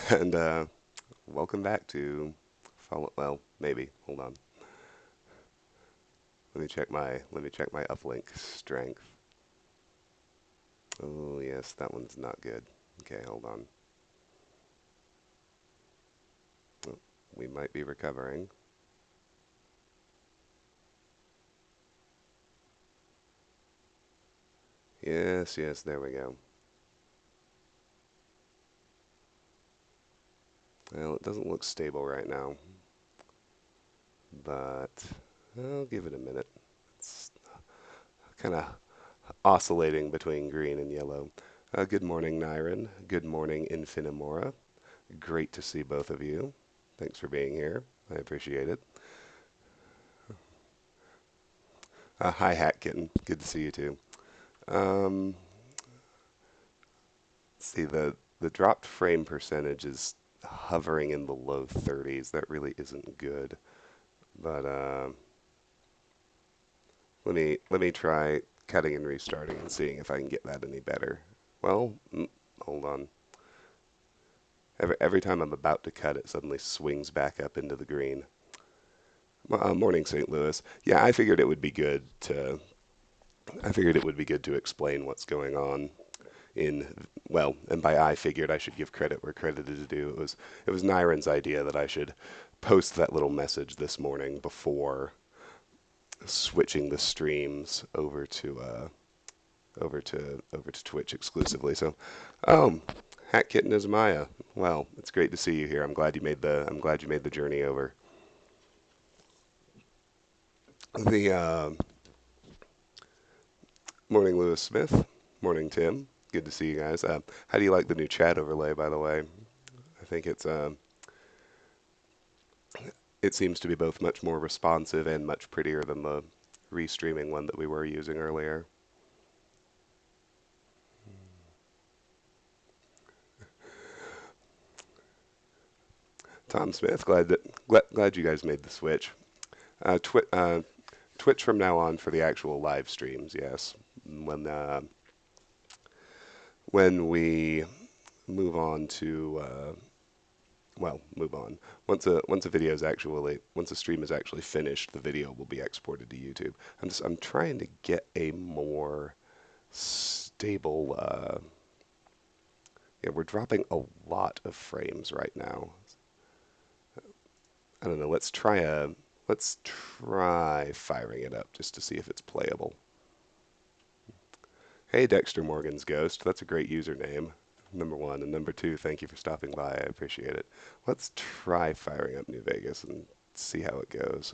And welcome back to follow. Well, maybe. Hold on. Let me check my uplink strength. Oh yes, that one's not good. Okay, hold on. Oh, we might be recovering. Yes, yes, there we go. Well, it doesn't look stable right now, but I'll give it a minute. It's kind of oscillating between green and yellow. Good morning, Nyron. Good morning, Infinimora. Great to see both of you. Thanks for being here. I appreciate it. Hi, Hat Kitten. Good to see you too. Um, see, the dropped frame percentage is hovering in the low 30s. That really isn't good. But let me try cutting and restarting and seeing if I can get that any better. Well, hold on. Every time I'm about to cut, it suddenly swings back up into the green. Morning, St. Louis. Yeah, I figured it would be good to explain what's going on well, and by I figured I should give credit where credit is due. It was Nyron's idea that I should post that little message this morning before switching the streams over to Twitch exclusively. So, oh, Hat Kitten is Maya. Well, it's great to see you here. I'm glad you made the journey over. The Morning, Lewis Smith. Morning, Tim. Good to see you guys. How do you like the new chat overlay, by the way? I think it seems to be both much more responsive and much prettier than the restreaming one that we were using earlier. Tom Smith, glad you guys made the switch. Twitch from now on for the actual live streams. Yes, when we move on to move on. Once a stream is actually finished, the video will be exported to YouTube. I'm trying to get a more stable. Yeah, we're dropping a lot of frames right now. I don't know. Let's try firing it up just to see if it's playable. Hey, Dexter Morgan's Ghost. That's a great username. Number one. And number two, thank you for stopping by. I appreciate it. Let's try firing up New Vegas and see how it goes.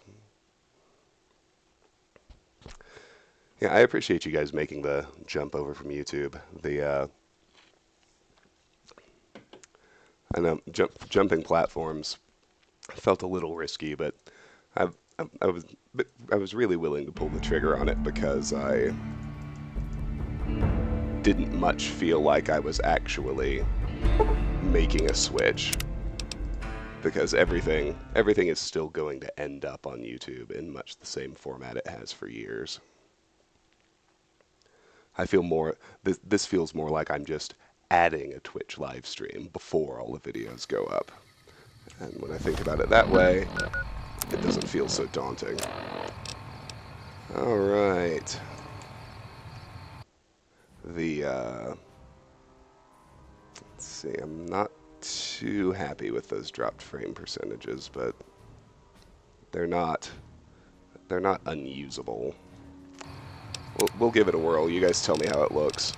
Yeah, I appreciate you guys making the jump over from YouTube. I know jumping platforms felt a little risky, but I, I was really willing to pull the trigger on it because I didn't much feel like I was actually making a switch, because everything is still going to end up on YouTube in much the same format it has for years. I feel more this feels more like I'm just adding a Twitch live stream before all the videos go up. And when I think about it that way, it doesn't feel so daunting. All right. Let's see, I'm not too happy with those dropped frame percentages, but they're not unusable. We'll give it a whirl. You guys tell me how it looks.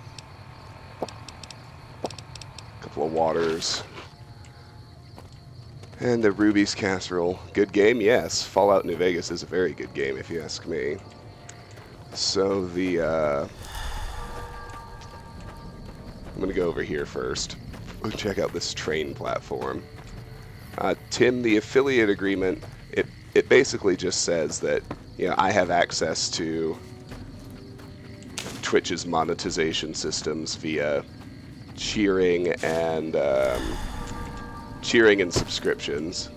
Couple of waters. And a Ruby's Casserole. Good game? Yes. Fallout New Vegas is a very good game, if you ask me. So I'm going to go over here first. We'll check out this train platform. Tim, the affiliate agreement, it basically just says that, I have access to Twitch's monetization systems via cheering and subscriptions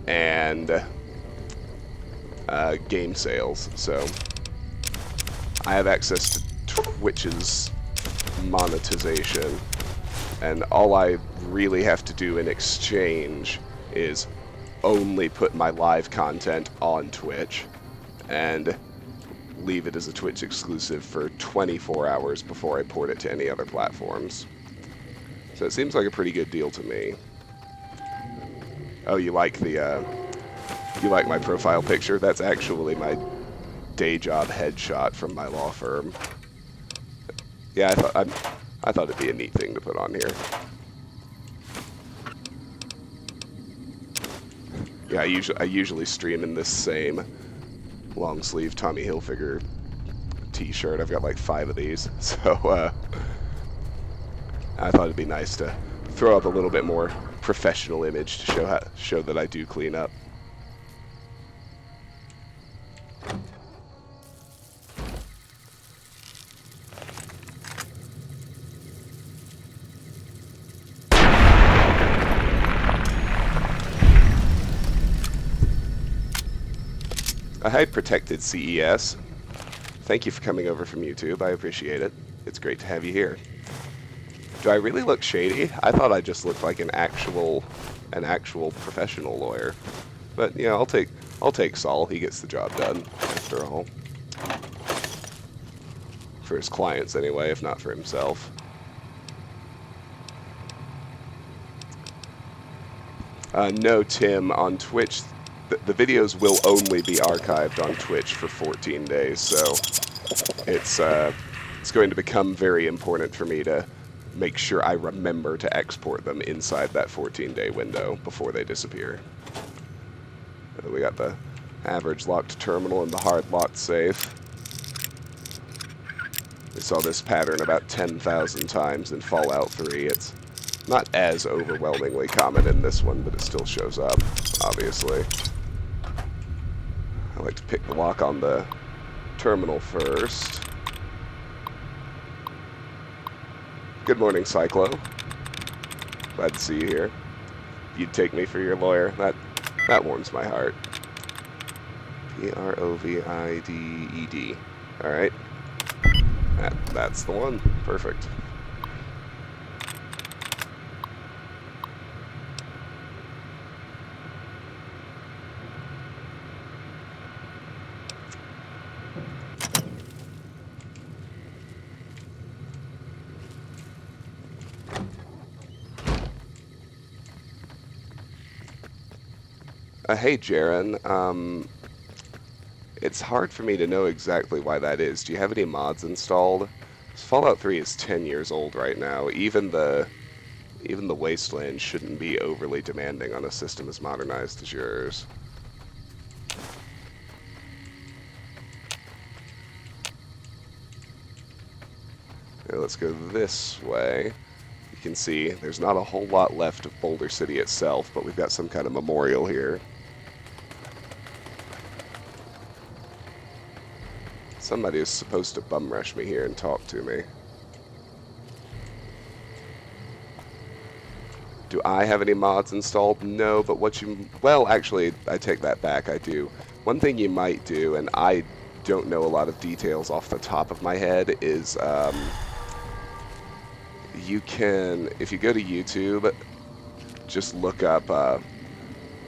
and game sales. So I have access to Twitch's monetization and all I really have to do in exchange is only put my live content on Twitch and leave it as a Twitch exclusive for 24 hours before I port it to any other platforms. So it seems like a pretty good deal to me. Oh, you like my profile picture? That's actually my day job headshot from my law firm. Yeah, I thought it'd be a neat thing to put on here. Yeah, I usually stream in this same long sleeve Tommy Hilfiger t-shirt. I've got like 5 of these, so I thought it'd be nice to throw up a little bit more professional image to show that I do clean up. Hi, Protected CES. Thank you for coming over from YouTube. I appreciate it. It's great to have you here. Do I really look shady? I thought I just looked like an actual professional lawyer. But yeah, I'll take Saul. He gets the job done after all. For his clients anyway, if not for himself. No, Tim, on Twitch, the videos will only be archived on Twitch for 14 days, so it's going to become very important for me to make sure I remember to export them inside that 14-day window before they disappear. We got the average locked terminal and the hard locked safe. We saw this pattern about 10,000 times in Fallout 3. It's not as overwhelmingly common in this one, but it still shows up, obviously. I like to pick the lock on the terminal first. Good morning, Cyclo. Glad to see you here. You'd take me for your lawyer. That warms my heart. Provided. All right. That's the one. Perfect. Hey, Jaren. It's hard for me to know exactly why that is. Do you have any mods installed? Fallout 3 is 10 years old right now. Even the Wasteland shouldn't be overly demanding on a system as modernized as yours. Okay, let's go this way. You can see there's not a whole lot left of Boulder City itself, but we've got some kind of memorial here. Somebody is supposed to bum rush me here and talk to me. Do I have any mods installed? No, but well, actually, I take that back, I do. One thing you might do, and I don't know a lot of details off the top of my head, is you can, if you go to YouTube, just look up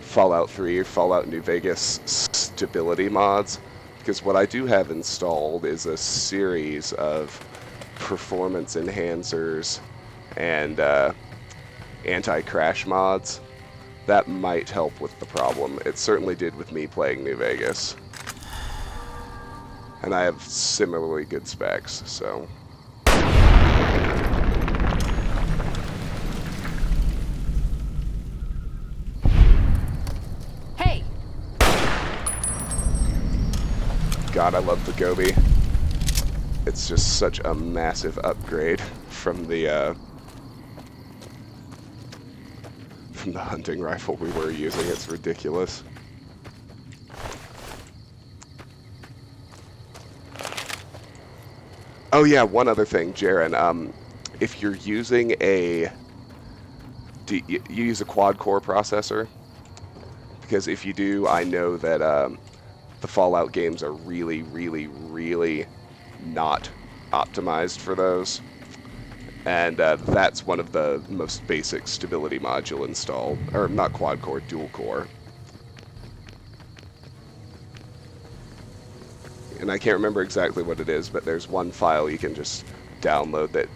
Fallout 3 or Fallout New Vegas stability mods. Because what I do have installed is a series of performance enhancers and anti-crash mods that might help with the problem. It certainly did with me playing New Vegas. And I have similarly good specs, so... God, I love the Gobi. It's just such a massive upgrade from the hunting rifle we were using. It's ridiculous. Oh yeah, one other thing, Jaren. If you're using you use a quad-core processor? Because if you do, I know that the Fallout games are really, really, really not optimized for those. And that's one of the most basic stability module installed. Or not quad core, dual core. And I can't remember exactly what it is, but there's one file you can just download that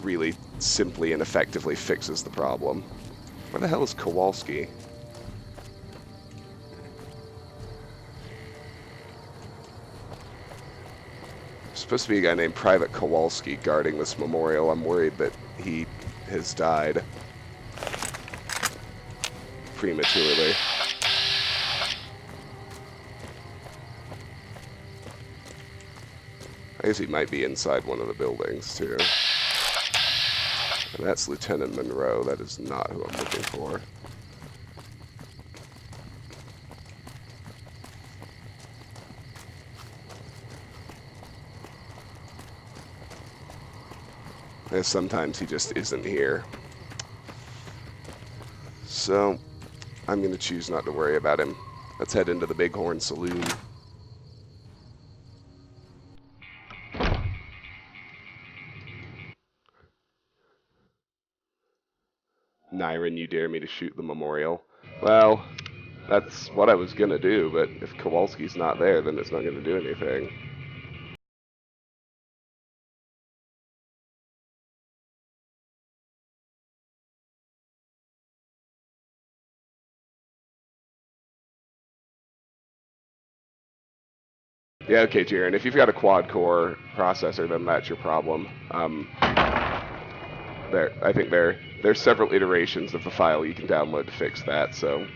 really simply and effectively fixes the problem. Where the hell is Kowalski? Supposed to be a guy named Private Kowalski guarding this memorial. I'm worried that he has died prematurely. I guess he might be inside one of the buildings, too. And that's Lieutenant Monroe. That is not who I'm looking for. And sometimes he just isn't here. So, I'm going to choose not to worry about him. Let's head into the Bighorn Saloon. Nyron, you dare me to shoot the memorial? Well, that's what I was going to do, but if Kowalski's not there, then it's not going to do anything. Yeah, okay, Jiren, if you've got a quad-core processor, then that's your problem. I think there's several iterations of the file you can download to fix that, so...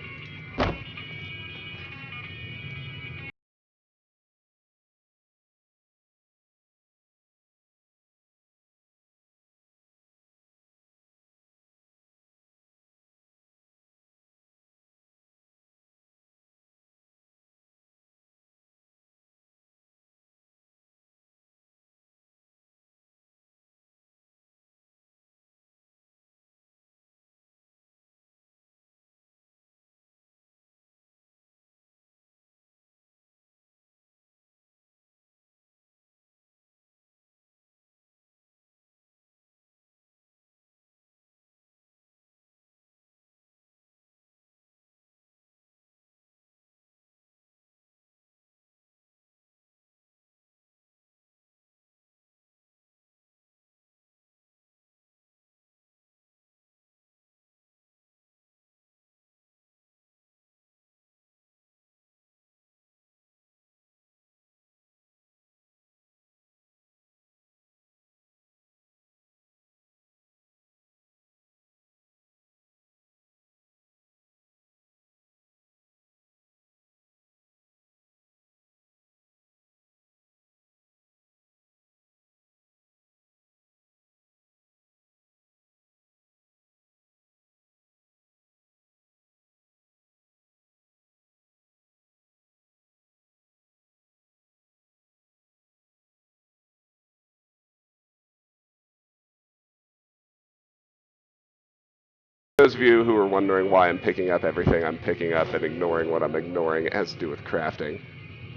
Those of you who are wondering why I'm picking up everything I'm picking up and ignoring what I'm ignoring, it has to do with crafting.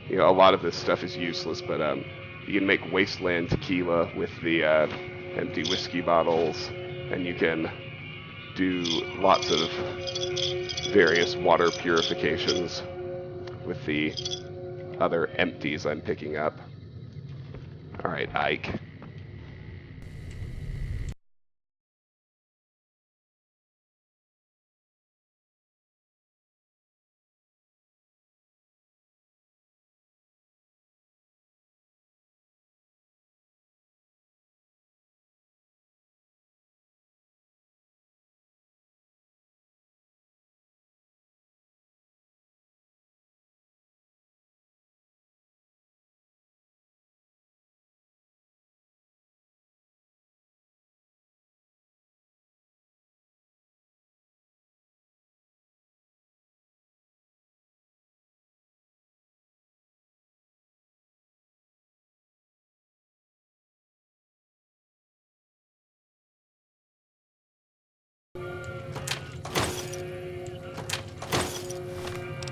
You know, a lot of this stuff is useless, but you can make wasteland tequila with the empty whiskey bottles, and you can do lots of various water purifications with the other empties I'm picking up. Alright, Ike.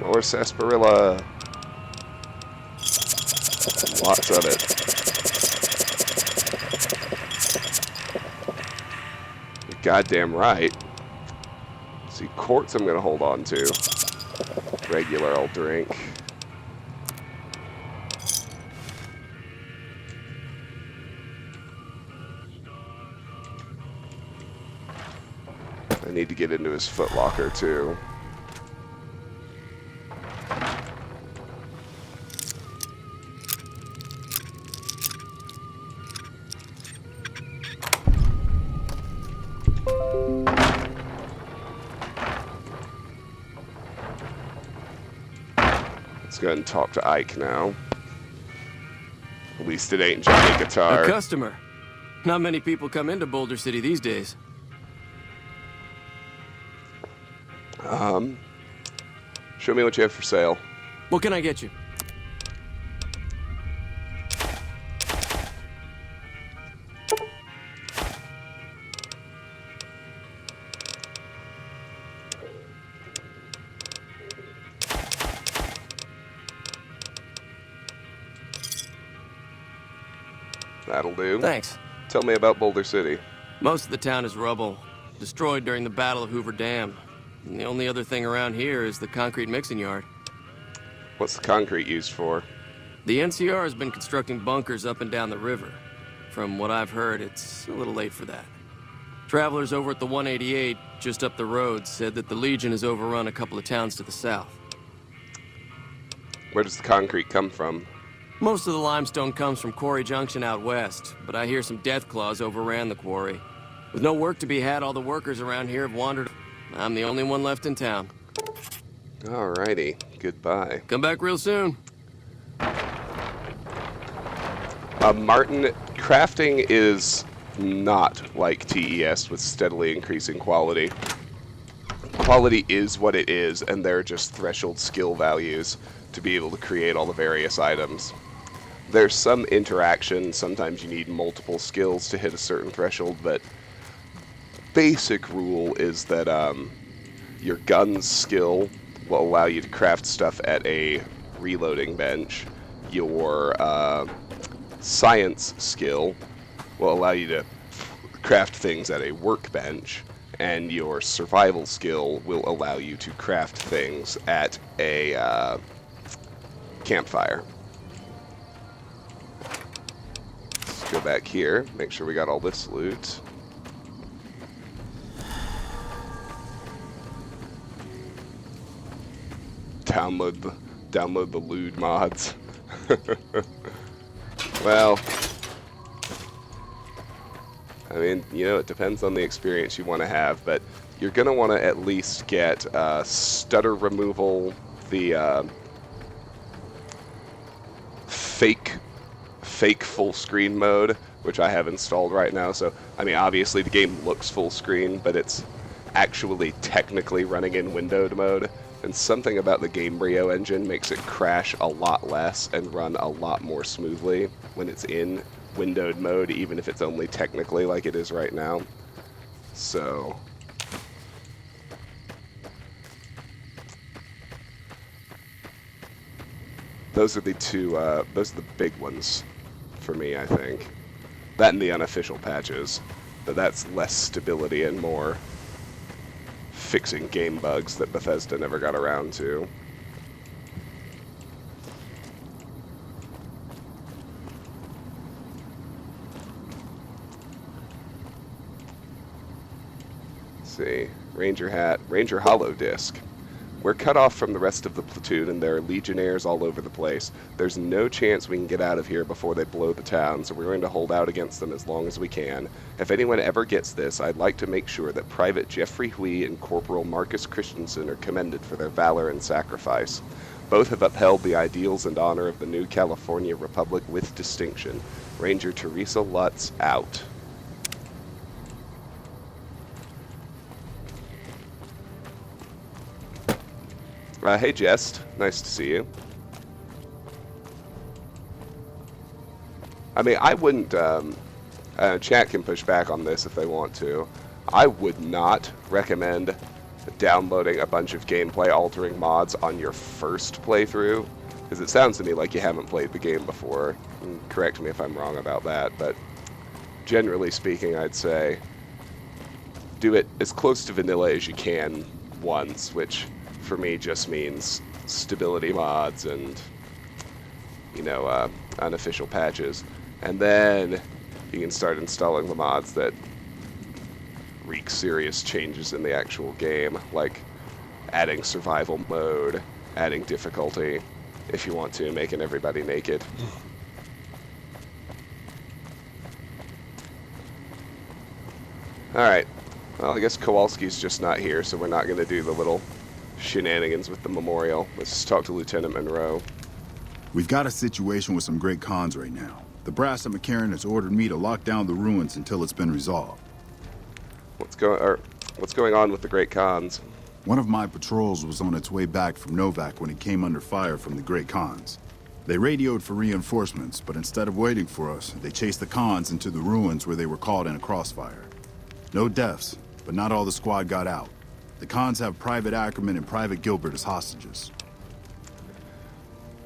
More sarsaparilla. Lots of it. Goddamn right. See, quartz I'm going to hold on to. Regular I'll drink. I need to get into his footlocker too. Let's go ahead and talk to Ike now. At least it ain't Johnny Guitar. A customer. Not many people come into Boulder City these days. Show me what you have for sale. What can I get you? That'll do. Thanks. Tell me about Boulder City. Most of the town is rubble, destroyed during the Battle of Hoover Dam. And the only other thing around here is the concrete mixing yard. What's the concrete used for? The NCR has been constructing bunkers up and down the river. From what I've heard, it's a little late for that. Travelers over at the 188, just up the road, said that the Legion has overrun a couple of towns to the south. Where does the concrete come from? Most of the limestone comes from Quarry Junction out west, but I hear some death claws overran the quarry. With no work to be had, all the workers around here have wandered. I'm the only one left in town. Alrighty, goodbye. Come back real soon. Martin, crafting is not like TES with steadily increasing quality. Quality is what it is, and there are just threshold skill values to be able to create all the various items. There's some interaction, sometimes you need multiple skills to hit a certain threshold, but basic rule is that your gun's skill will allow you to craft stuff at a reloading bench. Your science skill will allow you to craft things at a workbench, and your survival skill will allow you to craft things at a campfire. Let's go back here, make sure we got all this loot. Download the lewd mods. Well, I mean, you know, it depends on the experience you want to have, but you're going to want to at least get stutter removal, the fake full screen mode, which I have installed right now. So, I mean, obviously the game looks full screen, but it's actually technically running in windowed mode. And something about the Gamebryo engine makes it crash a lot less and run a lot more smoothly when it's in windowed mode, even if it's only technically like it is right now. So those are the two, those are the big ones for me, I think. That and the unofficial patches, but that's less stability and more fixing game bugs that Bethesda never got around to. Let's see, Ranger hat, Ranger hollow disc. We're cut off from the rest of the platoon, and there are legionnaires all over the place. There's no chance we can get out of here before they blow the town, so we're going to hold out against them as long as we can. If anyone ever gets this, I'd like to make sure that Private Jeffrey Hui and Corporal Marcus Christensen are commended for their valor and sacrifice. Both have upheld the ideals and honor of the new California Republic with distinction. Ranger Teresa Lutz out. Hey Jest, nice to see you. I mean, I wouldn't, chat can push back on this if they want to. I would not recommend downloading a bunch of gameplay altering mods on your first playthrough, because it sounds to me like you haven't played the game before. Correct me if I'm wrong about that, but generally speaking, I'd say do it as close to vanilla as you can once, which for me just means stability mods and, unofficial patches. And then you can start installing the mods that wreak serious changes in the actual game, like adding survival mode, adding difficulty, if you want to, making everybody naked. Alright, well, I guess Kowalski's just not here, so we're not going to do the little shenanigans with the memorial. Let's just talk to Lieutenant Monroe. We've got a situation with some great cons right now. The brass at McCarran has ordered me to lock down the ruins until it's been resolved. What's going on with the Great Khans? One of my patrols was on its way back from Novak when it came under fire from the Great Khans. They radioed for reinforcements, but instead of waiting for us, they chased the Khans into the ruins where they were caught in a crossfire. No deaths, but not all the squad got out. The Khans have Private Ackerman and Private Gilbert as hostages.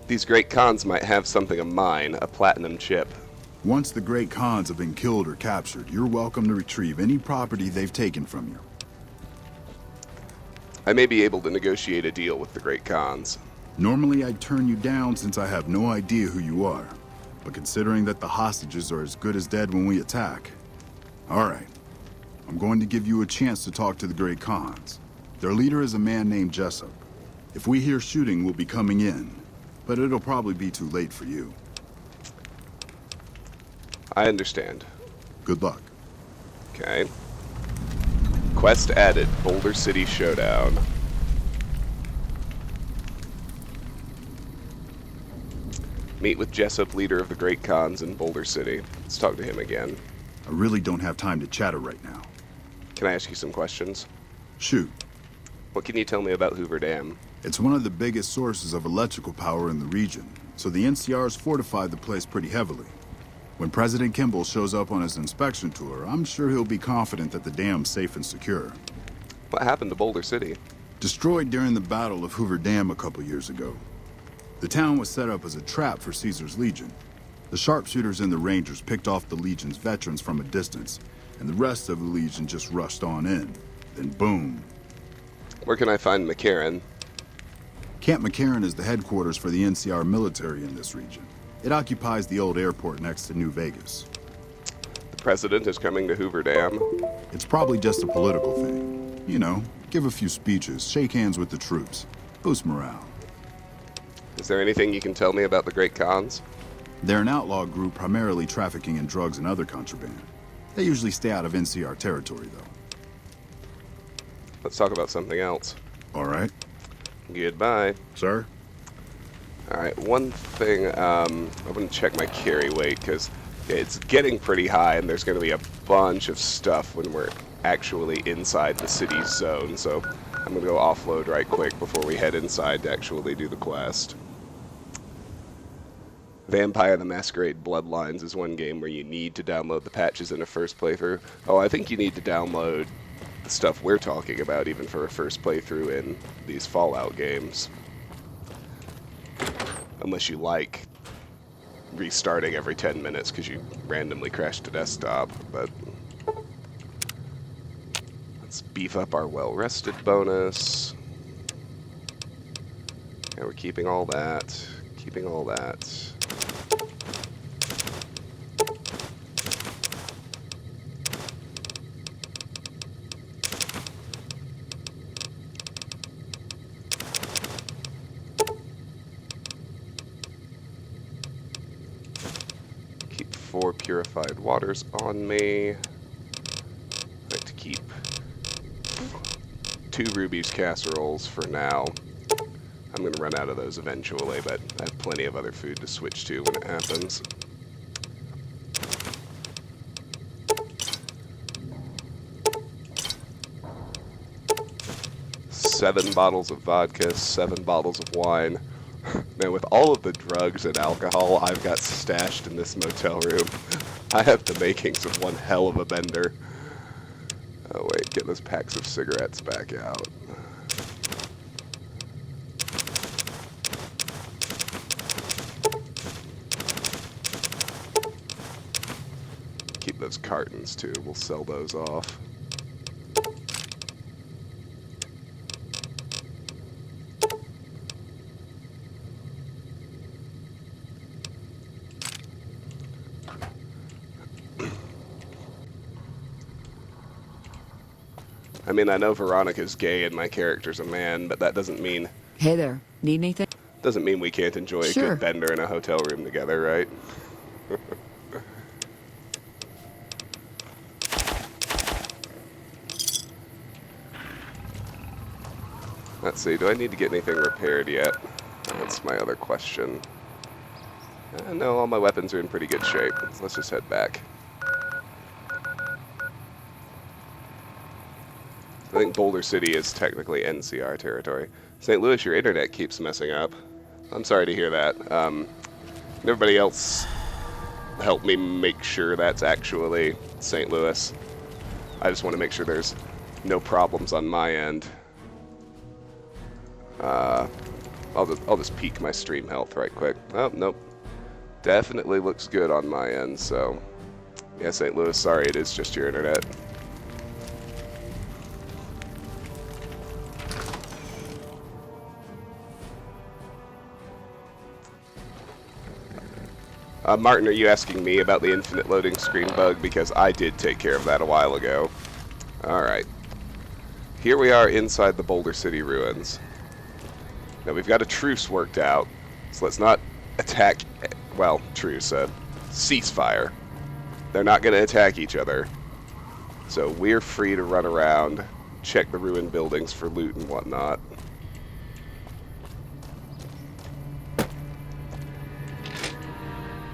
These Great Khans might have something of mine, a platinum chip. Once the Great Khans have been killed or captured, you're welcome to retrieve any property they've taken from you. I may be able to negotiate a deal with the Great Khans. Normally I'd turn you down since I have no idea who you are. But considering that the hostages are as good as dead when we attack... Alright. I'm going to give you a chance to talk to the Great Khans. Their leader is a man named Jessup. If we hear shooting, we'll be coming in. But it'll probably be too late for you. I understand. Good luck. Okay. Quest added, Boulder City Showdown. Meet with Jessup, leader of the Great Khans in Boulder City. Let's talk to him again. I really don't have time to chatter right now. Can I ask you some questions? Shoot. What can you tell me about Hoover Dam? It's one of the biggest sources of electrical power in the region, so the NCR's fortified the place pretty heavily. When President Kimball shows up on his inspection tour, I'm sure he'll be confident that the dam's safe and secure. What happened to Boulder City? Destroyed during the Battle of Hoover Dam a couple years ago. The town was set up as a trap for Caesar's Legion. The sharpshooters and the Rangers picked off the Legion's veterans from a distance, and the rest of the Legion just rushed on in. Then boom. Where can I find McCarran? Camp McCarran is the headquarters for the NCR military in this region. It occupies the old airport next to New Vegas. The president is coming to Hoover Dam. It's probably just a political thing. You know, give a few speeches, shake hands with the troops, boost morale. Is there anything you can tell me about the Great Khans? They're an outlaw group primarily trafficking in drugs and other contraband. They usually stay out of NCR territory, though. Let's talk about something else. All right. Goodbye. Sir? Alright, one thing, I'm going to check my carry weight, because it's getting pretty high, and there's going to be a bunch of stuff when we're actually inside the city's zone, so I'm going to go offload right quick before we head inside to actually do the quest. Vampire the Masquerade Bloodlines is one game where you need to download the patches in a first playthrough. Oh, I think you need to download the stuff we're talking about even for a first playthrough in these Fallout games. Unless you like restarting every 10 minutes because you randomly crashed the desktop, but let's beef up our well-rested bonus. And we're keeping all that, keeping all that. Keep 4 purified waters on me. I like to keep 2 Ruby's casseroles for now. I'm going to run out of those eventually, but I have plenty of other food to switch to when it happens. Seven bottles of vodka, 7 bottles of wine. Man, with all of the drugs and alcohol I've got stashed in this motel room, I have the makings of one hell of a bender. Oh wait, get those packs of cigarettes back out. Keep those cartons too, we'll sell those off. I mean, I know Veronica's gay and my character's a man, but that Hey there. Need anything? doesn't mean we can't enjoy a good Sure. bender in a hotel room together, right? Let's see, do I need to get anything repaired yet? That's my other question. No, all my weapons are in pretty good shape. So let's just head back. I think Boulder City is technically NCR territory. St. Louis, your internet keeps messing up. I'm sorry to hear that. Everybody else help me make sure that's actually St. Louis. I just want to make sure there's no problems on my end. I'll just peek my stream health right quick. Oh, nope. Definitely looks good on my end, so... Yeah, St. Louis, sorry, it is just your internet. Martin, are you asking me about the infinite loading screen bug? Because I did take care of that a while ago. Alright. Here we are inside the Boulder City ruins. Now we've got a truce worked out, so let's not attack... Well, truce, ceasefire. They're not going to attack each other. So we're free to run around, check the ruined buildings for loot and whatnot.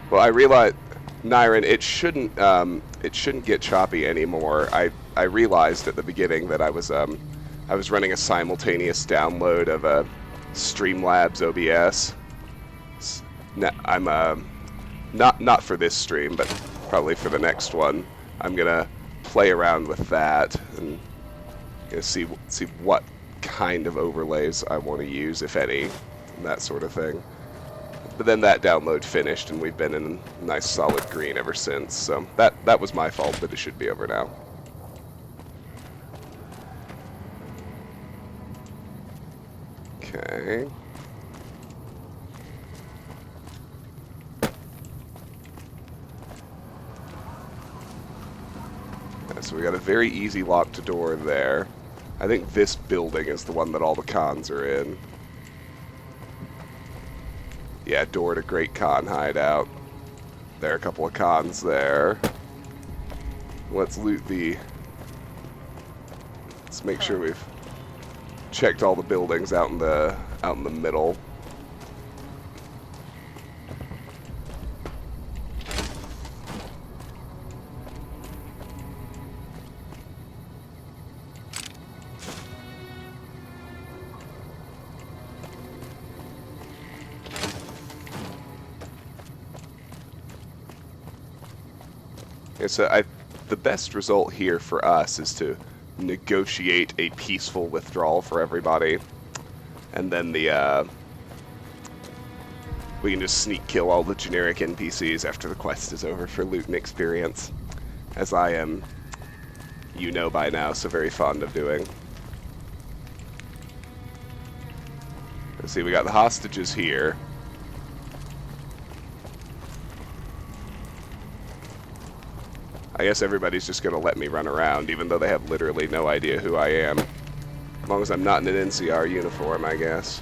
Well, I realize, Nyron, it shouldn't get choppy anymore. I realized at the beginning that I was running a simultaneous download of Streamlabs OBS. I'm not for this stream, but probably for the next one. I'm gonna play around with that and see what kind of overlays I want to use, if any, and that sort of thing. But then that download finished, and we've been in nice solid green ever since. So that was my fault, but it should be over now. Okay. So we got a very easy locked door there. I think this building is the one that all the cons are in. Yeah, door to Great Con hideout. There are a couple of cons there. Let's loot the... Let's make sure we've checked all the buildings out in the middle. So the best result here for us is to negotiate a peaceful withdrawal for everybody, and then we can just sneak kill all the generic NPCs after the quest is over for loot and experience, as I am, you know by now, so very fond of doing. Let's see, we got the hostages here. I guess everybody's just going to let me run around, even though they have literally no idea who I am. As long as I'm not in an NCR uniform, I guess.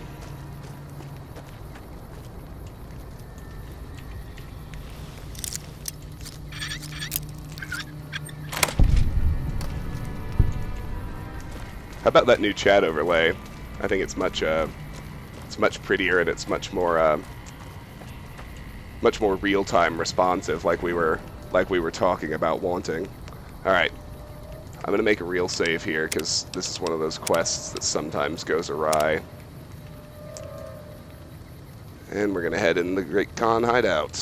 How about that new chat overlay? I think it's much prettier, and it's much more real-time responsive, like we were talking about wanting. Alright, I'm going to make a real save here, because this is one of those quests that sometimes goes awry. And we're going to head in the Great Con hideout.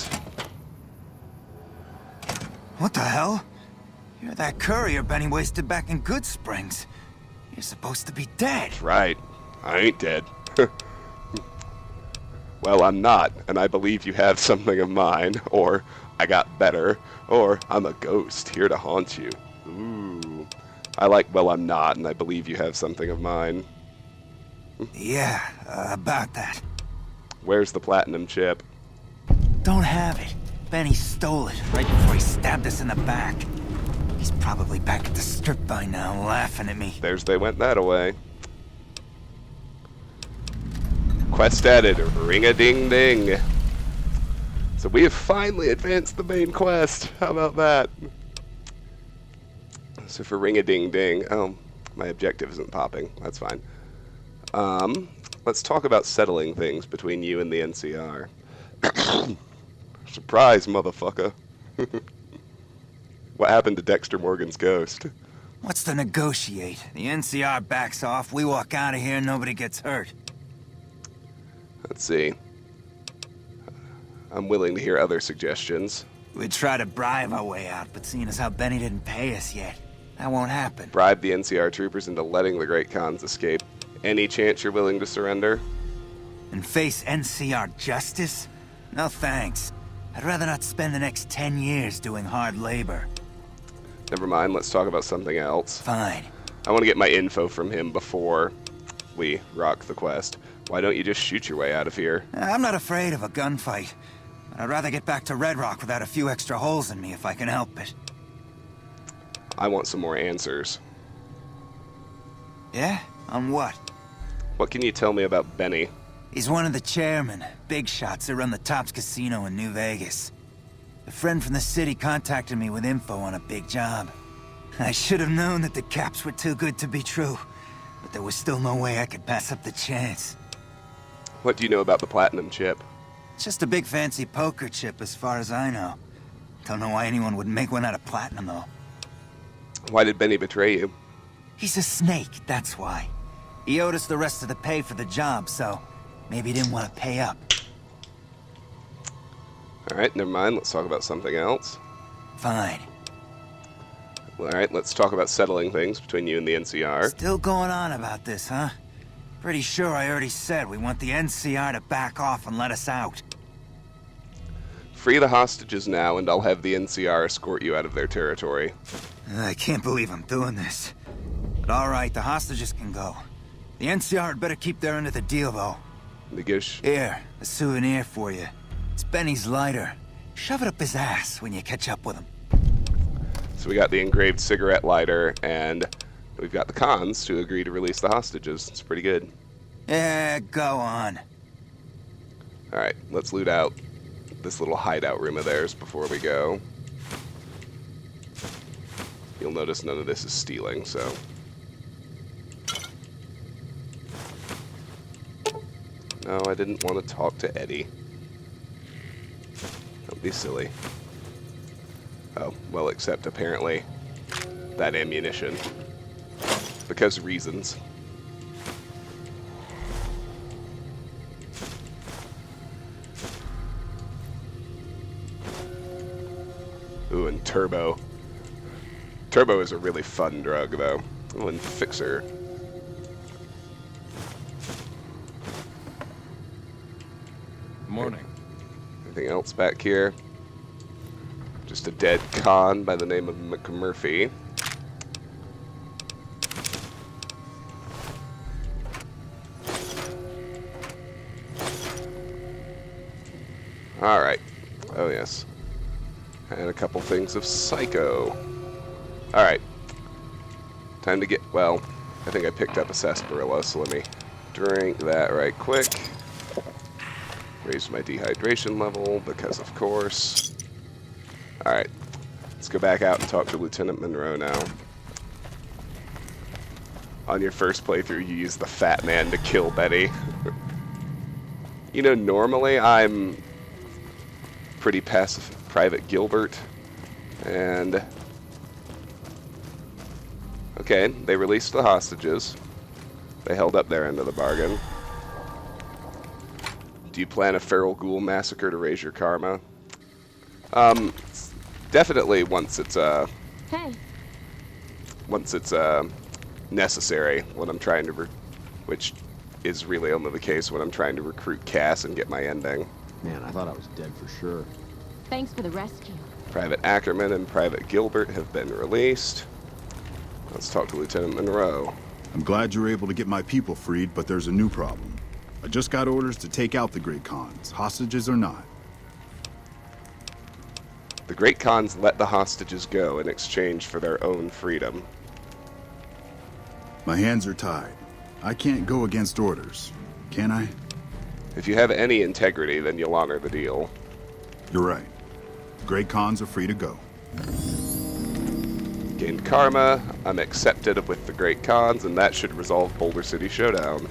What the hell? You're that courier Benny wasted back in Good Springs. You're supposed to be dead. That's right. I ain't dead. Well, I'm not, and I believe you have something of mine, or I got better, or I'm a ghost here to haunt you. Ooh. I like, well, I'm not, and I believe you have something of mine. Yeah, about that. Where's the platinum chip? Don't have it. Benny stole it right before he stabbed us in the back. He's probably back at the strip by now, laughing at me. There's they went that away. Quest added, ring-a-ding-ding. So we have finally advanced the main quest. How about that? So for ring-a-ding-ding, oh, my objective isn't popping. That's fine. Let's talk about settling things between you and the NCR. Surprise, motherfucker. What happened to Dexter Morgan's ghost? What's to negotiate? The NCR backs off, we walk out of here, nobody gets hurt. Let's see. I'm willing to hear other suggestions. We'd try to bribe our way out, but seeing as how Benny didn't pay us yet, that won't happen. Bribe the NCR troopers into letting the Great Khans escape. Any chance you're willing to surrender? And face NCR justice? No thanks. I'd rather not spend the next 10 years doing hard labor. Never mind, let's talk about something else. Fine. I want to get my info from him before we rock the quest. Why don't you just shoot your way out of here? I'm not afraid of a gunfight. But I'd rather get back to Red Rock without a few extra holes in me if I can help it. I want some more answers. Yeah? On what? What can you tell me about Benny? He's one of the chairmen, big shots that run the Tops Casino in New Vegas. A friend from the city contacted me with info on a big job. I should have known that the caps were too good to be true, but there was still no way I could pass up the chance. What do you know about the Platinum Chip? It's just a big fancy poker chip as far as I know. Don't know why anyone would make one out of platinum, though. Why did Benny betray you? He's a snake, that's why. He owed us the rest of the pay for the job, so maybe he didn't want to pay up. Alright, never mind. Let's talk about something else. Fine. Alright, let's talk about settling things between you and the NCR. Still going on about this, huh? Pretty sure I already said we want the NCR to back off and let us out. Free the hostages now, and I'll have the NCR escort you out of their territory. I can't believe I'm doing this. But alright, the hostages can go. The NCR had better keep their end of the deal, though. Here, a souvenir for you. It's Benny's lighter. Shove it up his ass when you catch up with him. So we got the engraved cigarette lighter, and we've got the Khans to agree to release the hostages. It's pretty good. Yeah, go on. Alright, let's loot out this little hideout room of theirs before we go. You'll notice none of this is stealing, so... No, I didn't want to talk to Eddie. Don't be silly. Oh, well, except apparently that ammunition. Because reasons. Ooh, and Turbo. Turbo is a really fun drug, though. Oh, and Fixer. Morning. Anything else back here? Just a dead Khan by the name of McMurphy. Alright. Oh, yes. And a couple things of Psycho. Alright. Time to get... Well, I think I picked up a sarsaparilla, so let me drink that right quick. Raise my dehydration level, because of course. Alright. Let's go back out and talk to Lieutenant Monroe now. On your first playthrough, you use the fat man to kill Betty. You know, normally I'm pretty passive. Private Gilbert. And... Okay, they released the hostages. They held up their end of the bargain. Do you plan a feral ghoul massacre to raise your karma? Definitely once it's necessary when I'm trying to which is really only the case when I'm trying to recruit Cass and get my ending. Man, I thought I was dead for sure. Thanks for the rescue. Private Ackerman and Private Gilbert have been released. Let's talk to Lieutenant Monroe. I'm glad you were able to get my people freed, but there's a new problem. I just got orders to take out the Great Khans, hostages or not. The Great Khans let the hostages go in exchange for their own freedom. My hands are tied. I can't go against orders, can I? If you have any integrity, then you'll honor the deal. You're right. The Great Khans are free to go. Gained karma, I'm accepted with the Great Khans, and that should resolve Boulder City Showdown.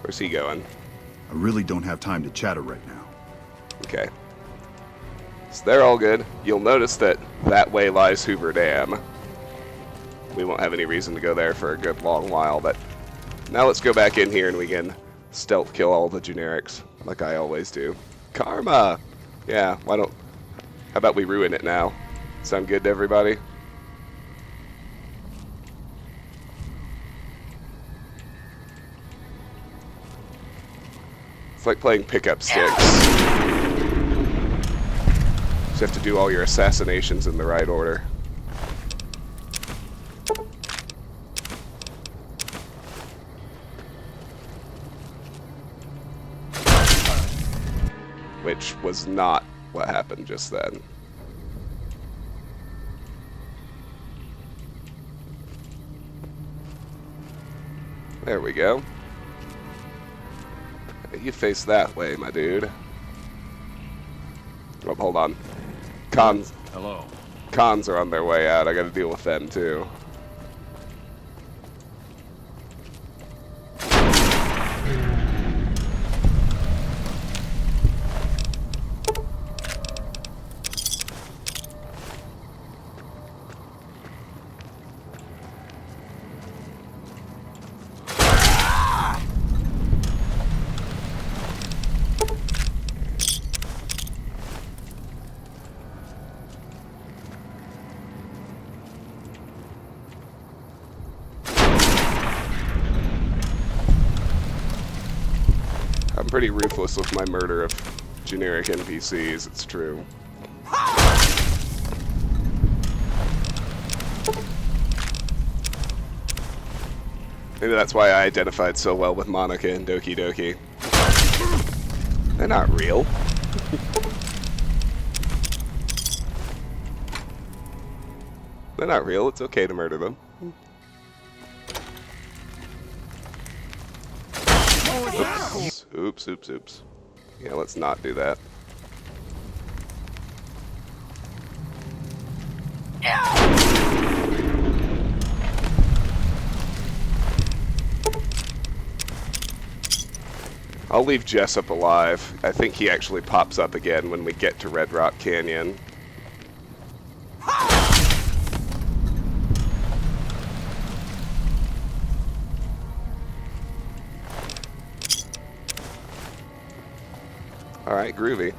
Where's he going? I really don't have time to chatter right now. Okay. So they're all good. You'll notice that that way lies Hoover Dam. We won't have any reason to go there for a good long while, but now let's go back in here and we can stealth kill all the generics, like I always do. Karma! Yeah, why don't... How about we ruin it now? Sound good to everybody? It's like playing pickup sticks. Just have to do all your assassinations in the right order. Which was not what happened just then. There we go. You face that way, my dude. Oh, hold on. Cons. Hello. Cons are on their way out. I gotta deal with them, too. I'm pretty ruthless with my murder of generic NPCs, it's true. Maybe that's why I identified so well with Monica and Doki Doki. They're not real. They're not real, it's okay to murder them. Oops, oops, oops. Yeah, let's not do that. I'll leave Jessup alive. I think he actually pops up again when we get to Red Rock Canyon. Alright, groovy.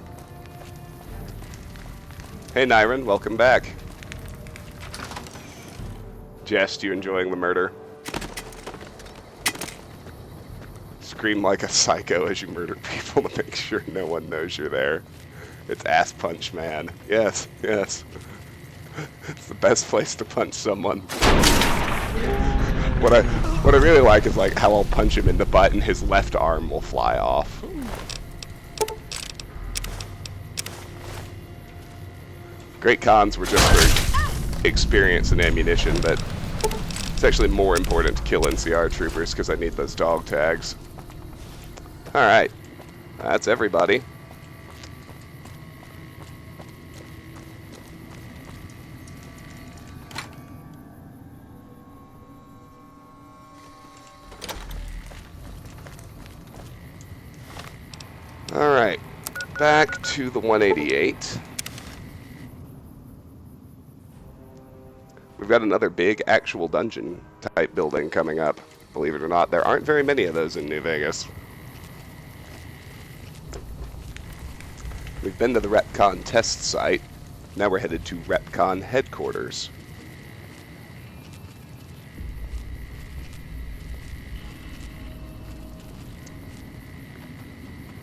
Hey Nyron, welcome back. Jest, you enjoying the murder? Scream like a psycho as you murder people to make sure no one knows you're there. It's Ass Punch Man. Yes, yes. It's the best place to punch someone. What I really like is like how I'll punch him in the butt and his left arm will fly off. Great Khans were just for experience and ammunition, but it's actually more important to kill NCR troopers because I need those dog tags. Alright, that's everybody. Alright, back to the 188. We've got another big actual dungeon type building coming up. Believe it or not, there aren't very many of those in New Vegas. We've been to the Retcon test site. Now we're headed to Retcon headquarters.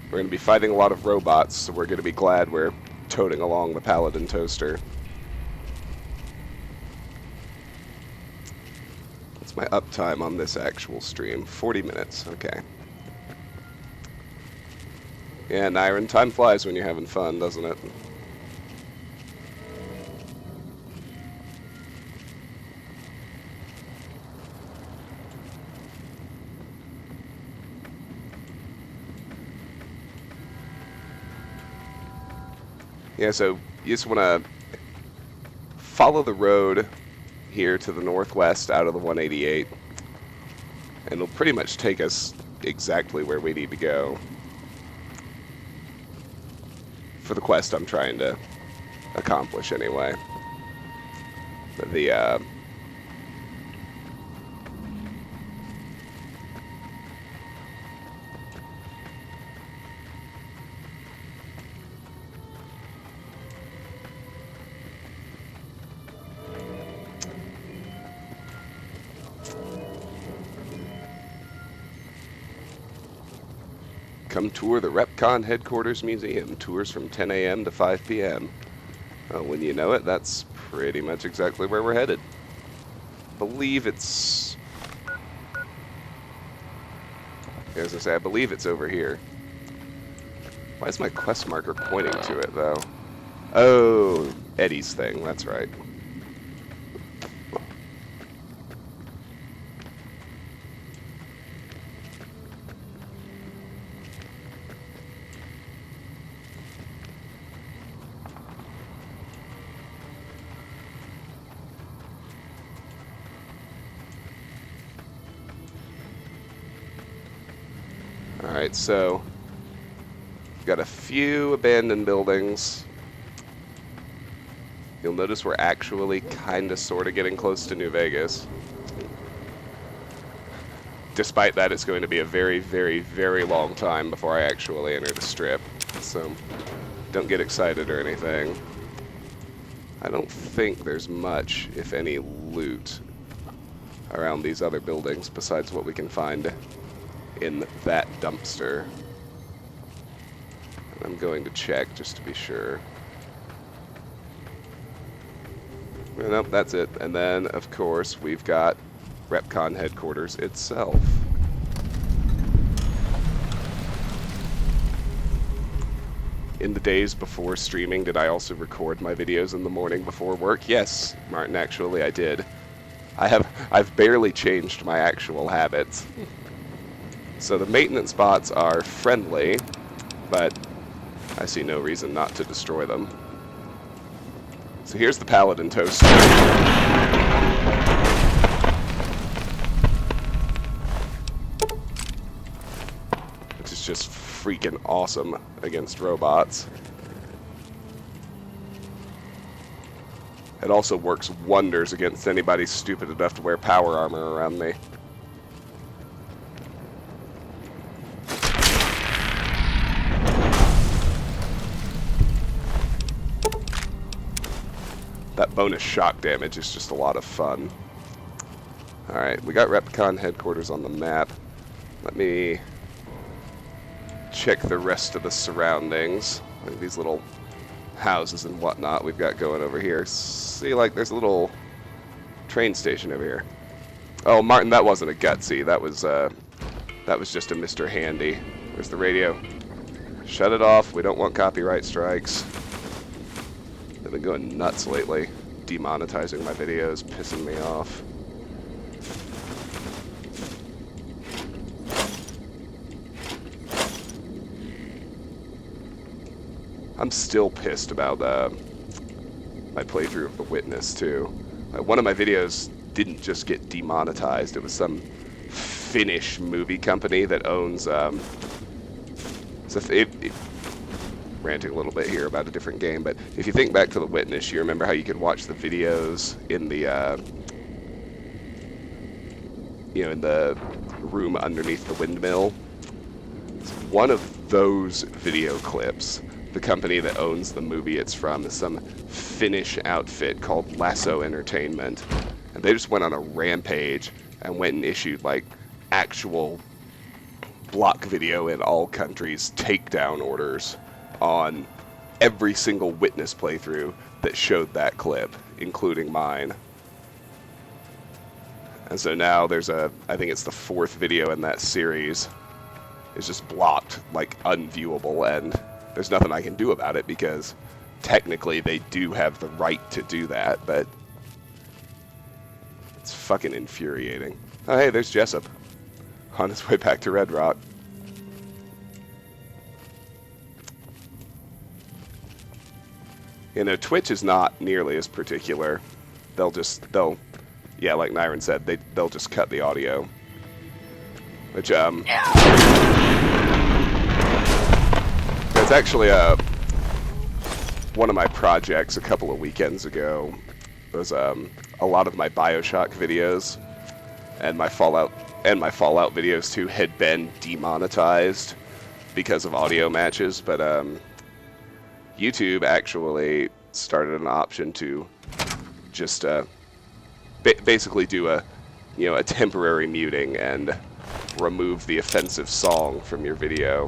We're going to be fighting a lot of robots, so we're going to be glad we're toting along the Paladin Toaster. What's my uptime on this actual stream? 40 minutes. Okay. Yeah, Nyron, time flies when you're having fun, doesn't it? Yeah, so you just want to follow the road here to the northwest out of the 188, and it'll pretty much take us exactly where we need to go for the quest I'm trying to accomplish anyway. The come tour the RepCon Headquarters Museum. Tours from 10 a.m. to 5 p.m. When you know it, that's pretty much exactly where we're headed. I believe it's... As I say, I believe it's over here. Why is my quest marker pointing to it, though? Oh, Eddie's thing, that's right. Alright, so we've got a few abandoned buildings. You'll notice we're actually kind of sort of getting close to New Vegas. Despite that, it's going to be a very, very, very long time before I actually enter the strip. So don't get excited or anything. I don't think there's much, if any, loot around these other buildings besides what we can find in that dumpster. And I'm going to check just to be sure. Nope, that's it. And then, of course, we've got RepCon Headquarters itself. In the days before streaming, did I also record my videos in the morning before work? Yes, Martin, actually I did. I've barely changed my actual habits. So the maintenance bots are friendly, but I see no reason not to destroy them. So here's the Paladin Toaster. Which is just freaking awesome against robots. It also works wonders against anybody stupid enough to wear power armor around me. That bonus shock damage is just a lot of fun. Alright, we got RepCon Headquarters on the map. Let me check the rest of the surroundings. Like these little houses and whatnot we've got going over here. See, like, there's a little train station over here. Oh, Martin, that wasn't a gutsy. That was just a Mr. Handy. Where's the radio? Shut it off. We don't want copyright strikes. They've been going nuts lately, demonetizing my videos, pissing me off. I'm still pissed about my playthrough of The Witness, too. One of my videos didn't just get demonetized. It was some Finnish movie company that owns... ranting a little bit here about a different game, but if you think back to The Witness, you remember how you could watch the videos in the, in the room underneath the windmill? It's one of those video clips. The company that owns the movie it's from is some Finnish outfit called Lasso Entertainment, and they just went on a rampage and went and issued, like, actual block video in all countries takedown orders on every single Witness playthrough that showed that clip, including mine. And so now there's I think it's the 4th video in that series, is just blocked, like unviewable, and there's nothing I can do about it because technically they do have the right to do that, but it's fucking infuriating. Oh hey, there's Jessup on his way back to Red Rock. You know, Twitch is not nearly as particular. They'll yeah, like Nyron said, they'll just cut the audio. Which, it's actually, one of my projects a couple of weekends ago was, a lot of my BioShock videos and my Fallout videos too had been demonetized because of audio matches, but, YouTube actually started an option to just basically do a temporary muting and remove the offensive song from your video.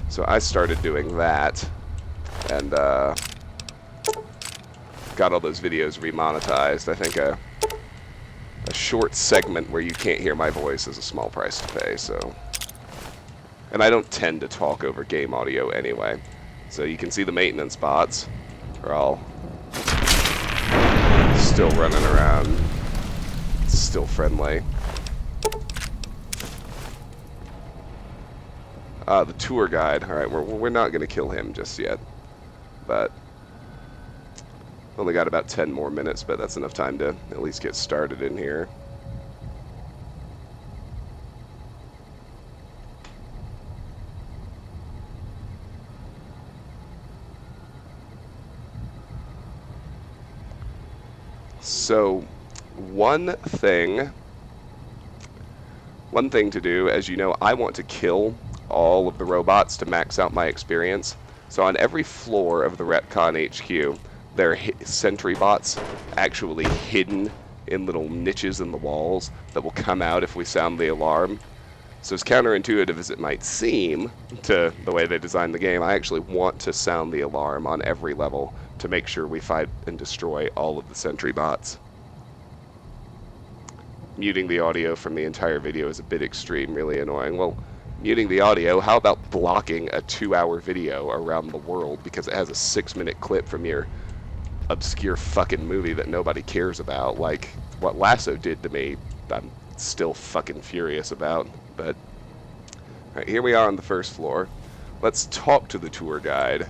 So I started doing that and got all those videos remonetized. I think a short segment where you can't hear my voice is a small price to pay. So, and I don't tend to talk over game audio anyway. So you can see the maintenance bots are all still running around, still friendly. The tour guide. All right, we're not going to kill him just yet, but only got about 10 more minutes, but that's enough time to at least get started in here. So, one thing to do, as you know, I want to kill all of the robots to max out my experience. So on every floor of the Retcon HQ, there are sentry bots actually hidden in little niches in the walls that will come out if we sound the alarm. So as counterintuitive as it might seem to the way they designed the game, I actually want to sound the alarm on every level to make sure we fight and destroy all of the sentry bots. Muting the audio from the entire video is a bit extreme, really annoying. Well, muting the audio, how about blocking a 2-hour video around the world because it has a 6-minute clip from your obscure fucking movie that nobody cares about, like what Lasso did to me. I'm still fucking furious about, but alright, here we are on the first floor. Let's talk to the tour guide,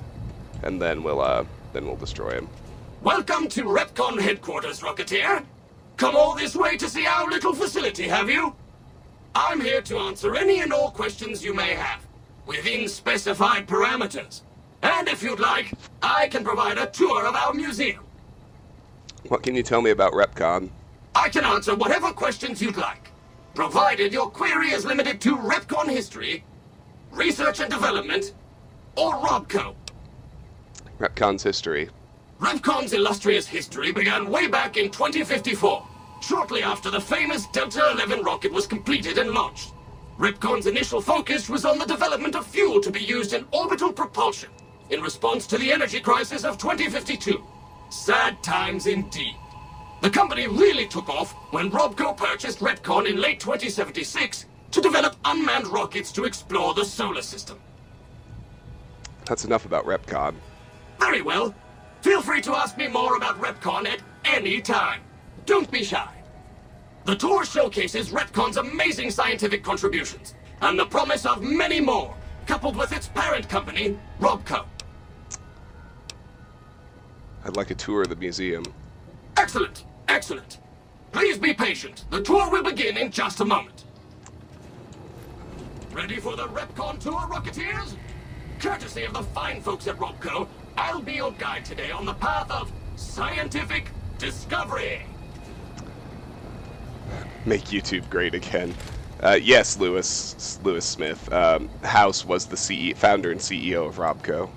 and then we'll destroy him. Welcome to Retcon headquarters, Rocketeer. Come all this way to see our little facility, have you? I'm here to answer any and all questions you may have, within specified parameters. And if you'd like, I can provide a tour of our museum. What can you tell me about Retcon? I can answer whatever questions you'd like, provided your query is limited to Retcon history, research and development, or Robco. Retcon's history. Retcon's illustrious history began way back in 2054, shortly after the famous Delta-11 rocket was completed and launched. Retcon's initial focus was on the development of fuel to be used in orbital propulsion, in response to the energy crisis of 2052. Sad times indeed. The company really took off when Robco purchased Retcon in late 2076 to develop unmanned rockets to explore the solar system. That's enough about Retcon. Very well. Feel free to ask me more about Retcon at any time. Don't be shy. The tour showcases Retcon's amazing scientific contributions, and the promise of many more, coupled with its parent company, Robco. I'd like a tour of the museum. Excellent, excellent. Please be patient. The tour will begin in just a moment. Ready for the Retcon tour, Rocketeers? Courtesy of the fine folks at Robco, I'll be your guide today on the path of scientific discovery. Make YouTube great again. Yes, Lewis Smith. House was the founder and CEO of Robco.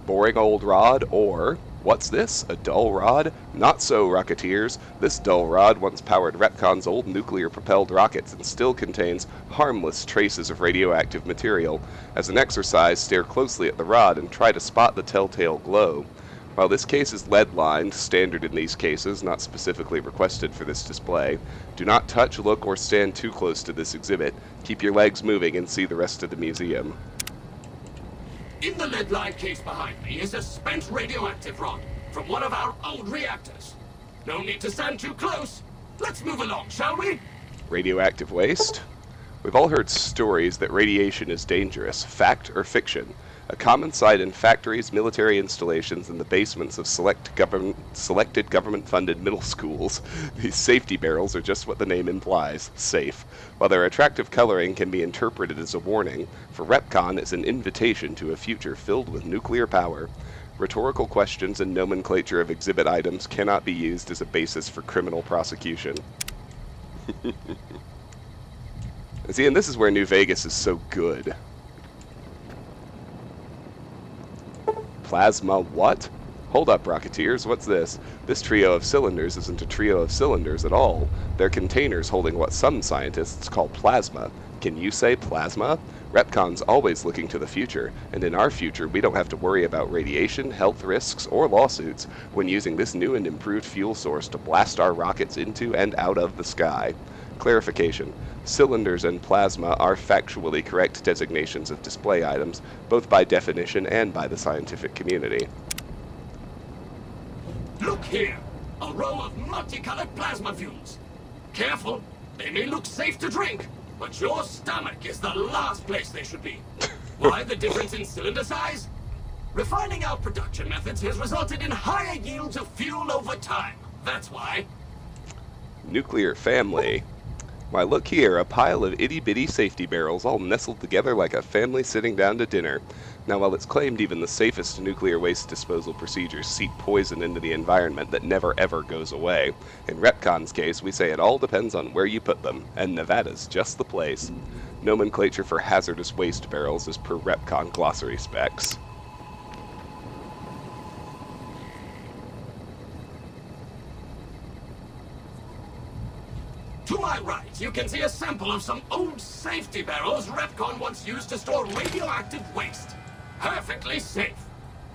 Boring old rod, or what's this? A dull rod? Not so, Rocketeers. This dull rod once powered Retcon's old nuclear-propelled rockets and still contains harmless traces of radioactive material. As an exercise, stare closely at the rod and try to spot the telltale glow. While this case is lead-lined, standard in these cases, not specifically requested for this display, do not touch, look, or stand too close to this exhibit. Keep your legs moving and see the rest of the museum. In the lead-lined case behind me is a spent radioactive rod from one of our old reactors. No need to stand too close. Let's move along, shall we? Radioactive waste? We've all heard stories that radiation is dangerous, fact or fiction. A common sight in factories, military installations, and the basements of selected government-funded middle schools. These safety barrels are just what the name implies, safe. While their attractive coloring can be interpreted as a warning, for REPCONN it's an invitation to a future filled with nuclear power. Rhetorical questions and nomenclature of exhibit items cannot be used as a basis for criminal prosecution. See, and this is where New Vegas is so good. Plasma what? Hold up, Rocketeers, what's this? This trio of cylinders isn't a trio of cylinders at all. They're containers holding what some scientists call plasma. Can you say plasma? REPCONN's always looking to the future, and in our future we don't have to worry about radiation, health risks, or lawsuits when using this new and improved fuel source to blast our rockets into and out of the sky. Clarification. Cylinders and plasma are factually correct designations of display items, both by definition and by the scientific community. Look here! A row of multicolored plasma fuels. Careful, they may look safe to drink, but your stomach is the last place they should be. Why the difference in cylinder size? Refining our production methods has resulted in higher yields of fuel over time. That's why. Nuclear family. Why, look here, a pile of itty-bitty safety barrels all nestled together like a family sitting down to dinner. Now, while it's claimed even the safest nuclear waste disposal procedures seep poison into the environment that never ever goes away, in REPCONN's case we say it all depends on where you put them, and Nevada's just the place. Nomenclature for hazardous waste barrels is per REPCONN glossary specs. To my right, you can see a sample of some old safety barrels REPCONN once used to store radioactive waste. Perfectly safe.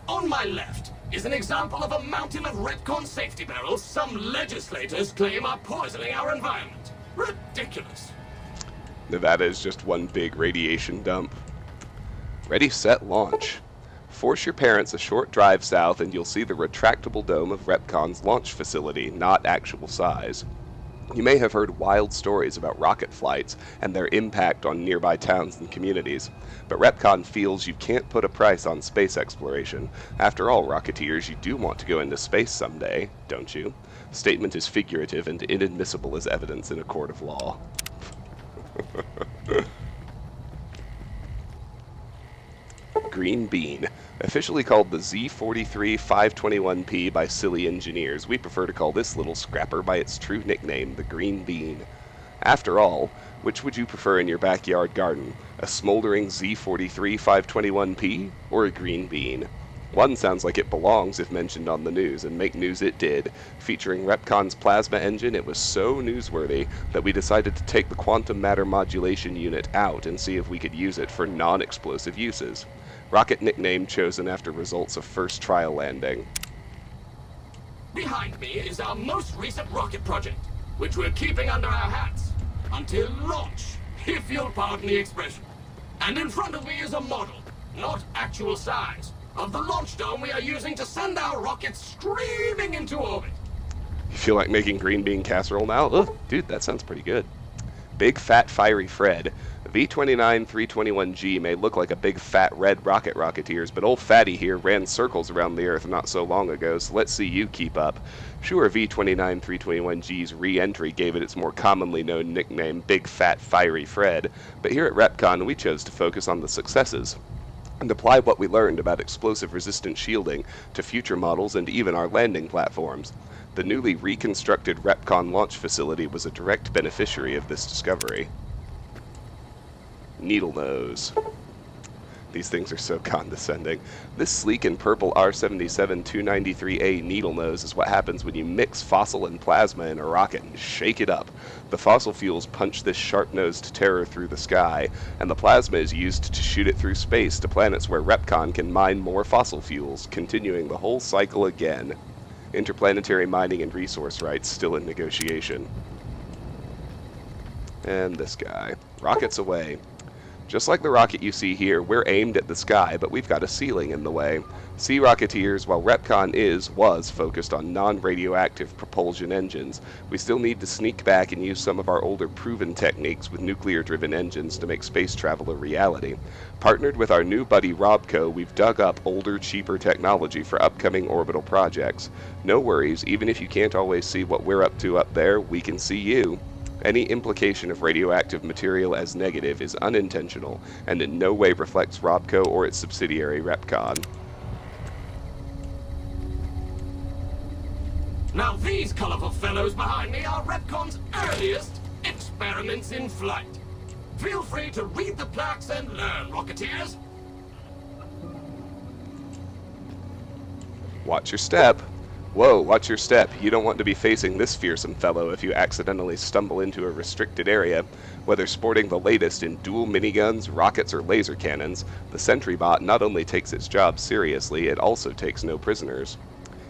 On my left is an example of a mountain of REPCONN safety barrels some legislators claim are poisoning our environment. Ridiculous. Nevada is just one big radiation dump. Ready, set, launch. Force your parents a short drive south and you'll see the retractable dome of REPCONN's launch facility, not actual size. You may have heard wild stories about rocket flights and their impact on nearby towns and communities, but REPCONN feels you can't put a price on space exploration. After all, Rocketeers, you do want to go into space someday, don't you? Statement is figurative and inadmissible as evidence in a court of law. Green bean. Officially called the Z43-521P by silly engineers, we prefer to call this little scrapper by its true nickname, the green bean. After all, which would you prefer in your backyard garden? A smoldering Z43-521P or a green bean? One sounds like it belongs if mentioned on the news, and make news it did. Featuring REPCONN's plasma engine, it was so newsworthy that we decided to take the quantum matter modulation unit out and see if we could use it for non-explosive uses. Rocket nickname chosen after results of first trial landing. Behind me is our most recent rocket project, which we're keeping under our hats until launch, if you'll pardon the expression. And in front of me is a model, not actual size, of the launch dome we are using to send our rockets screaming into orbit. You feel like making green bean casserole now? Ugh, dude, that sounds pretty good. Big Fat Fiery Fred. V29-321G may look like a big fat red rocket, Rocketeers, but old Fatty here ran circles around the Earth not so long ago, so let's see you keep up. Sure, V29-321G's re-entry gave it its more commonly known nickname, Big Fat Fiery Fred, but here at REPCONN we chose to focus on the successes and apply what we learned about explosive-resistant shielding to future models and even our landing platforms. The newly reconstructed REPCONN launch facility was a direct beneficiary of this discovery. Needle nose. These things are so condescending. This sleek and purple R-77-293A needle nose is what happens when you mix fossil and plasma in a rocket and shake it up. The fossil fuels punch this sharp-nosed terror through the sky, and the plasma is used to shoot it through space to planets where Repcon can mine more fossil fuels, continuing the whole cycle again. Interplanetary mining and resource rights still in negotiation. And this guy. Rockets away. Just like the rocket you see here, we're aimed at the sky, but we've got a ceiling in the way. Sea Rocketeers, while Repcon was focused on non-radioactive propulsion engines, we still need to sneak back and use some of our older proven techniques with nuclear-driven engines to make space travel a reality. Partnered with our new buddy Robco, we've dug up older, cheaper technology for upcoming orbital projects. No worries, even if you can't always see what we're up to up there, we can see you. Any implication of radioactive material as negative is unintentional and in no way reflects Robco or its subsidiary Repcon. Now these colorful fellows behind me are Repcon's earliest experiments in flight. Feel free to read the plaques and learn, Rocketeers. Watch your step. Whoa, watch your step. You don't want to be facing this fearsome fellow if you accidentally stumble into a restricted area. Whether sporting the latest in dual miniguns, rockets, or laser cannons, the Sentry Bot not only takes its job seriously, it also takes no prisoners.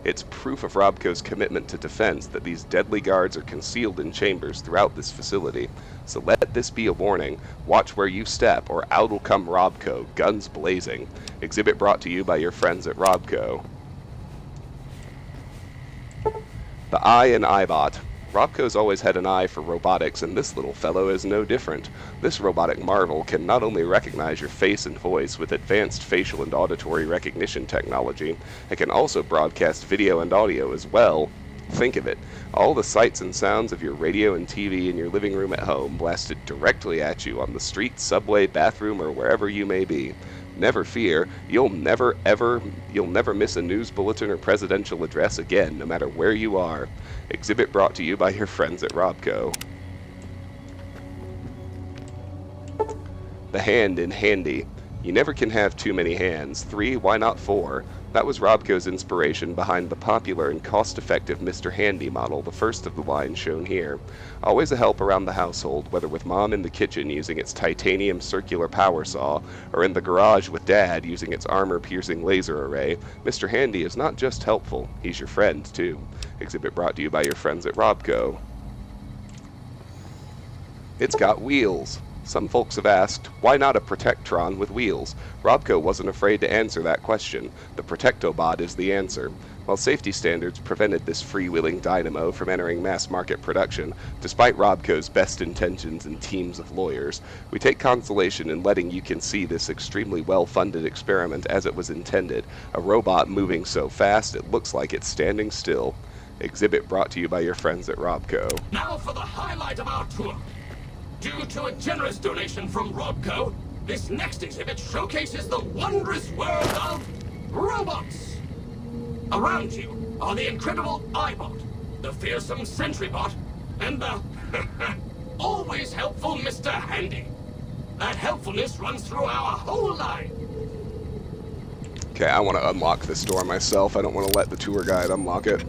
It's proof of Robco's commitment to defense that these deadly guards are concealed in chambers throughout this facility. So let this be a warning. Watch where you step, or out'll come Robco, guns blazing. Exhibit brought to you by your friends at Robco. The Eye in iBot. Robco's always had an eye for robotics, and this little fellow is no different. This robotic marvel can not only recognize your face and voice with advanced facial and auditory recognition technology, it can also broadcast video and audio as well. Think of it, all the sights and sounds of your radio and TV in your living room at home blasted directly at you on the street, subway, bathroom, or wherever you may be. Never fear, you'll never miss a news bulletin or presidential address again, no matter where you are. Exhibit brought to you by your friends at Robco. The hand in handy. You never can have too many hands. 3, why not 4? That was Robco's inspiration behind the popular and cost-effective Mr. Handy model, the first of the line shown here. Always a help around the household, whether with Mom in the kitchen using its titanium circular power saw, or in the garage with Dad using its armor-piercing laser array, Mr. Handy is not just helpful, he's your friend, too. Exhibit brought to you by your friends at Robco. It's got wheels. Some folks have asked, why not a Protectron with wheels? Robco wasn't afraid to answer that question. The Protectobot is the answer. While safety standards prevented this freewheeling dynamo from entering mass market production, despite Robco's best intentions and teams of lawyers, we take consolation in letting you can see this extremely well-funded experiment as it was intended, a robot moving so fast it looks like it's standing still. Exhibit brought to you by your friends at Robco. Now for the highlight of our tour. Due to a generous donation from Robco, this next exhibit showcases the wondrous world of robots. Around you are the incredible iBot, the fearsome Sentry Bot, and the always helpful Mr. Handy. That helpfulness runs through our whole line. Okay, I want to unlock this door myself. I don't want to let the tour guide unlock it.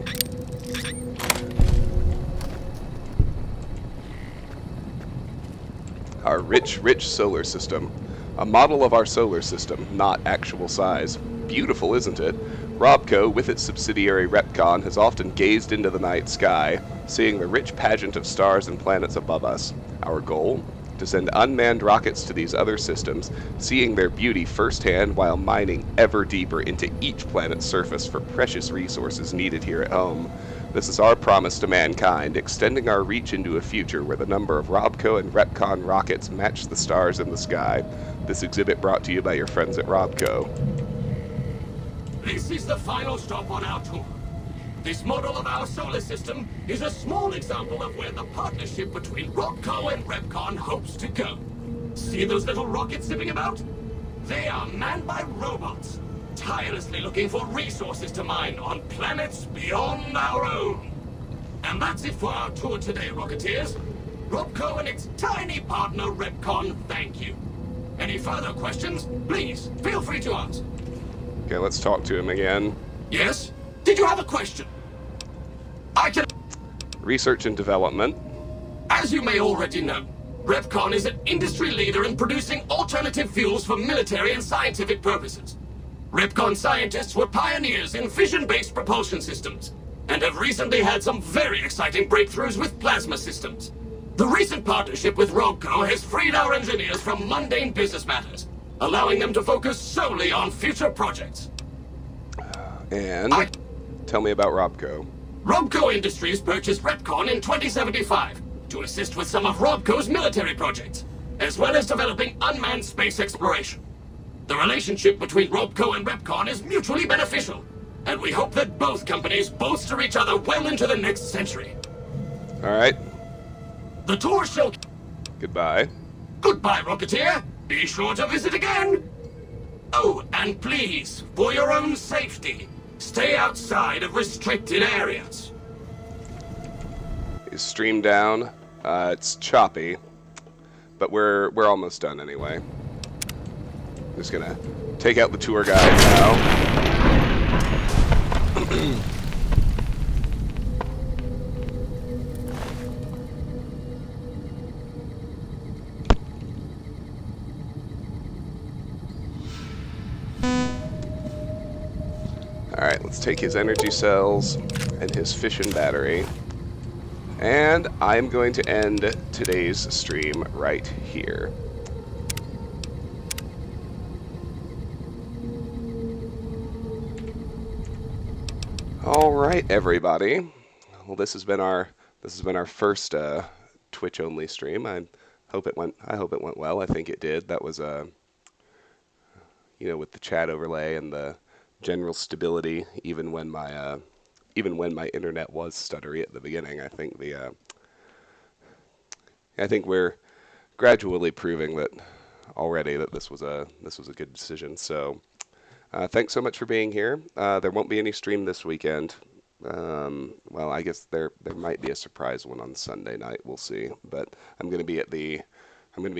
Our rich solar system. A model of our solar system, not actual size. Beautiful, isn't it? Robco, with its subsidiary Repcon, has often gazed into the night sky, seeing the rich pageant of stars and planets above us. Our goal? To send unmanned rockets to these other systems, seeing their beauty firsthand while mining ever deeper into each planet's surface for precious resources needed here at home. This is our promise to mankind, extending our reach into a future where the number of Robco and Repcon rockets match the stars in the sky. This exhibit brought to you by your friends at Robco. This is the final stop on our tour. This model of our solar system is a small example of where the partnership between Robco and Repcon hopes to go. See those little rockets zipping about? They are manned by robots, tirelessly looking for resources to mine on planets beyond our own. And that's it for our tour today, Rocketeers. Robco and its tiny partner Repcon thank you. Any further questions? Please, feel free to ask. Okay, let's talk to him again. Yes? Did you have a question? I can... Research and development. As you may already know, REPCON is an industry leader in producing alternative fuels for military and scientific purposes. REPCON scientists were pioneers in fission-based propulsion systems, and have recently had some very exciting breakthroughs with plasma systems. The recent partnership with ROBCO has freed our engineers from mundane business matters, allowing them to focus solely on future projects. And tell me about Robco. ROBCO Industries purchased REPCON in 2075 to assist with some of ROBCO's military projects, as well as developing unmanned space exploration. The relationship between ROBCO and REPCON is mutually beneficial, and we hope that both companies bolster each other well into the next century. All right. The tour shall... Goodbye. Goodbye, Rocketeer. Be sure to visit again. Oh, and please, for your own safety, stay outside of restricted areas. Is stream down? It's choppy, but we're almost done anyway. Just gonna take out the tour guide now. Alright, let's take his energy cells and his fission battery. And I'm going to end today's stream right here. All right, everybody. Well, this has been our first Twitch only stream. I hope it went well. I think it did. That was with the chat overlay and the general stability, even when my internet was stuttery at the beginning. I think we're gradually proving that already that this was a good decision. So thanks so much for being here. There won't be any stream this weekend. Well, I guess there might be a surprise one on Sunday night. We'll see. But I'm going to be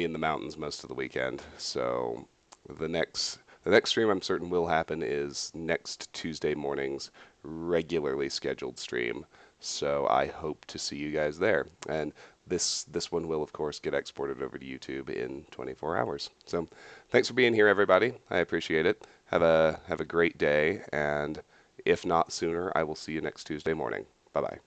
in the mountains most of the weekend. So the next stream I'm certain will happen is next Tuesday morning's regularly scheduled stream. So I hope to see you guys there. And this one will, of course, get exported over to YouTube in 24 hours. So thanks for being here, everybody. I appreciate it. Have a great day, and if not sooner, I will see you next Tuesday morning. Bye-bye.